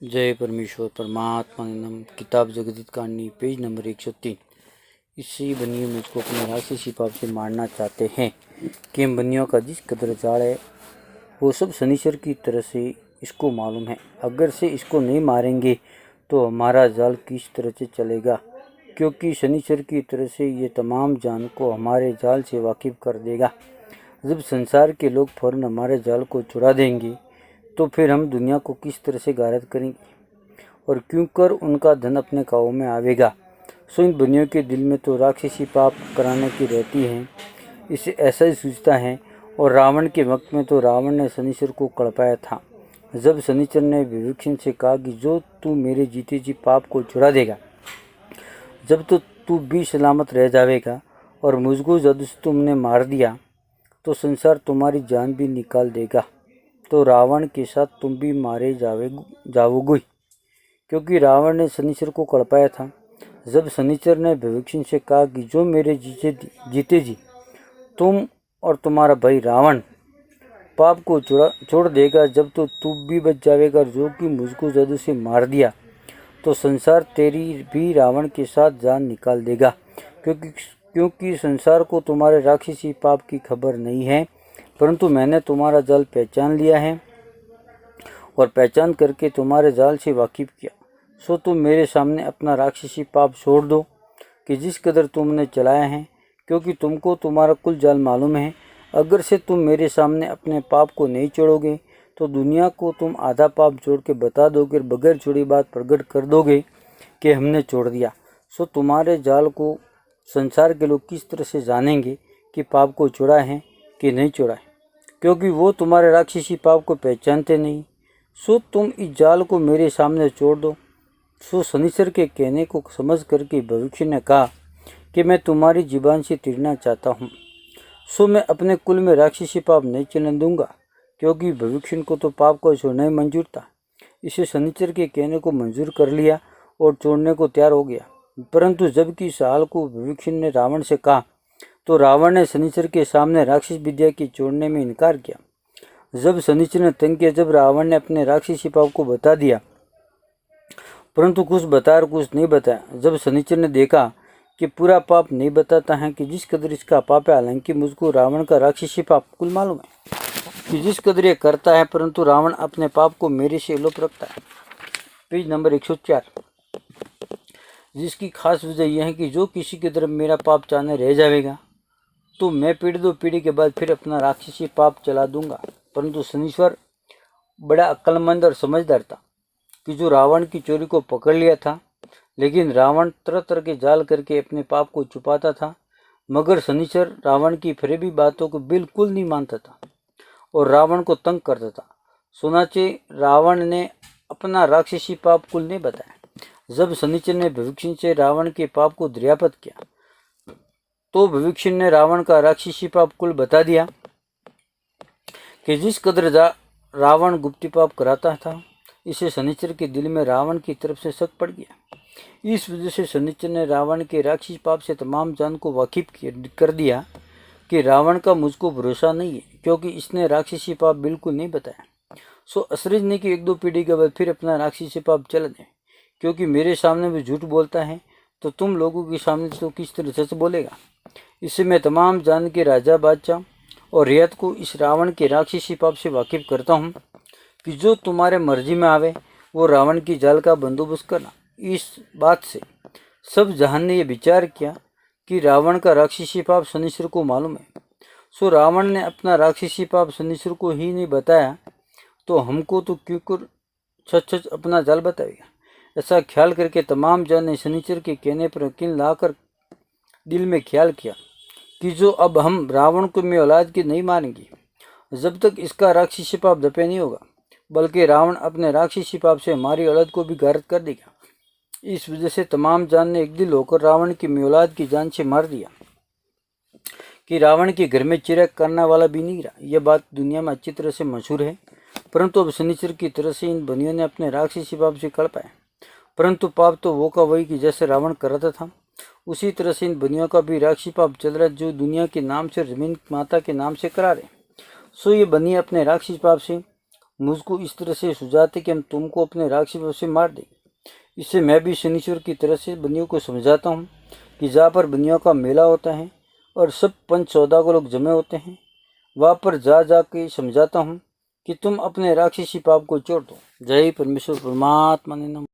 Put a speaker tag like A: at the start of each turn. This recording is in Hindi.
A: जय परमेश्वर परमात्मा नम। किताब जगदीत कांडी पेज नंबर 103। इसी बनियों में इसको अपने राक्षसी पाप से मारना चाहते हैं कि इन बनियों का जिस कदर जाल है वो सब शनिश्चर की तरह से इसको मालूम है। अगर से इसको नहीं मारेंगे तो हमारा जाल किस तरह से चलेगा, क्योंकि शनिश्चर की तरह से ये तमाम जान को हमारे जाल से वाकिफ कर देगा। जब संसार के लोग फौरन हमारे जाल को छुड़ा देंगे तो फिर हम दुनिया को किस तरह से गारत करेंगे और क्यों कर उनका धन अपने काबू में आवेगा। सो इन बनियों के दिल में तो राक्षसी पाप कराने की रहती है, इसे ऐसा ही सूझता है। और रावण के वक्त में तो रावण ने शनिश्चर को कड़पाया था। जब शनिश्चर ने विभीषण से कहा कि जो तू मेरे जीते जी पाप को छुड़ा देगा, जब तो तू भी सलामत रह जाएगा, और मुझको जब से तुमने मार दिया तो संसार तुम्हारी जान भी निकाल देगा। तो रावण के साथ तुम भी मारे जाओगे, क्योंकि रावण ने शनिश्चर को कड़पाया था। जब शनिश्चर ने विभीषण से कहा कि जो मेरे जीते जी तुम और तुम्हारा भाई रावण पाप को छोड़ देगा, जब तो तू भी बच जाएगा, जो कि मुझको जादू से मार दिया तो संसार तेरी भी रावण के साथ जान निकाल देगा। क्योंकि संसार को तुम्हारे राक्षसी पाप की खबर नहीं है, परंतु मैंने तुम्हारा जाल पहचान लिया है और पहचान करके तुम्हारे जाल से वाकिफ किया। सो तुम मेरे सामने अपना राक्षसी पाप छोड़ दो कि जिस कदर तुमने चलाया है, क्योंकि तुमको तुम्हारा कुल जाल मालूम है। अगर से तुम मेरे सामने अपने पाप को नहीं छोड़ोगे तो दुनिया को तुम आधा पाप छोड़ के बता दोगे, बगैर छोड़ी बात प्रकट कर दोगे कि हमने छोड़ दिया। सो तुम्हारे जाल को संसार के लोग किस तरह से जानेंगे कि पाप को छोड़ा है कि नहीं छोड़ा है, क्योंकि वो तुम्हारे राक्षसी पाप को पहचानते नहीं। सो तुम इस जाल को मेरे सामने छोड़ दो। सो शनिश्चर के कहने को समझ करके विभीषण ने कहा कि मैं तुम्हारी जीवान से तिरना चाहता हूँ। सो मैं अपने कुल में राक्षसी पाप नहीं चलने दूंगा, क्योंकि विभीषण को तो पाप को छोड़ना ही मंजूर था। इसे शनिश्चर के कहने को मंजूर कर लिया और छोड़ने को तैयार हो गया। परंतु जबकि इस हाल को विभीषण ने रावण से कहा तो रावण ने शनिश्चर के सामने राक्षस विद्या की छोड़ने में इनकार किया। जब शनिश्चर ने तंग किया, जब रावण ने अपने राक्षसी पाप को बता दिया, परंतु कुछ बताया और कुछ नहीं बताया। जब शनिश्चर ने देखा कि पूरा पाप नहीं बताता है कि जिस कदर इसका पाप है, हालांकि मुझको रावण का राक्षसी पाप कुल मालूम है कि जिस कदर ये करता है, परंतु रावण अपने पाप को मेरे से लोप रखता है। Page number 104। जिसकी खास वजह यह है कि जो किसी की तरफ मेरा पाप चाहने रह जाएगा तो मैं पीढ़ी के बाद फिर अपना राक्षसी पाप चला दूंगा। परंतु शनिश्चर बड़ा अक्लमंद और समझदार था कि जो रावण की चोरी को पकड़ लिया था, लेकिन रावण तरह तरह के जाल करके अपने पाप को छुपाता था। मगर शनिश्चर रावण की फरेबी बातों को बिल्कुल नहीं मानता था और रावण को तंग करता था। सुनाचे रावण ने अपना राक्षसी पाप कुल नहीं बताया। जब शनिश्चर ने विभीषण से रावण के पाप को दर्यापत किया तो विभीषण ने रावण का राक्षसी पाप कुल बता दिया कि जिस कदर रावण गुप्ती पाप कराता था। इसे शनिश्चर के दिल में रावण की तरफ से शक पड़ गया। इस वजह से शनिश्चर ने रावण के राक्षसी पाप से तमाम जान को वाकिफ कर दिया कि रावण का मुझको भरोसा नहीं है, क्योंकि इसने राक्षसी पाप बिल्कुल नहीं बताया। सो असरज ने कि 1-2 पीढ़ी के बाद फिर अपना राक्षसी पाप चला दे, क्योंकि मेरे सामने भी झूठ बोलता है तो तुम लोगों के सामने तो किस तरह सच बोलेगा। इससे मैं तमाम जान के राजा बादशाह और रियात को इस रावण के राक्षसी पाप से वाकिफ करता हूँ कि जो तुम्हारे मर्जी में आवे वो रावण की जाल का बंदोबस्त करना। इस बात से सब जहान ने यह विचार किया कि रावण का राक्षसी पाप शनिश्चर को मालूम है। सो रावण ने अपना राक्षसी पाप शनिश्चर को ही नहीं बताया तो हमको तो क्यों कर सच अपना जाल बताएगा। ऐसा ख्याल करके तमाम जान ने शनिश्चर के कहने पर यकीन लाकर दिल में ख्याल किया कि जो अब हम रावण को में औलाद की नहीं मारेंगे जब तक इसका राक्षसी पाप दफे नहीं होगा, बल्कि रावण अपने राक्षसी पाप से हमारी औलाद को भी गारत कर देगा। इस वजह से तमाम जान ने एक दिल होकर रावण की औलाद की जान से मार दिया कि रावण के घर में चिराग करने वाला भी नहीं रहा। यह बात दुनिया में अच्छी तरह से मशहूर है। परंतु अब शनिश्चर की तरह से इन बनियों ने अपने राक्षसी पाप से कड़ पाया, परंतु पाप तो वो का वही कि जैसे रावण करता था उसी तरह से इन बनियों का भी राक्षसी पाप चल रहा है, जो दुनिया के नाम से जमीन माता के नाम से करा रहे। सो ये बनिए अपने राक्षसी पाप से मुझको इस तरह से सुझाते कि हम तुमको अपने राक्षसों से मार दें। इससे मैं भी शनिश्वर की तरह से बंदियों को समझाता हूँ कि जहाँ पर बंदियों का मेला होता है और सब पंच सौदागर लोग जमे होते हैं, वहाँ पर जा के समझाता हूँ कि तुम अपने राक्षसी पाप को छोड़ दो। जय परमेश्वर परमात्मा ने नमः।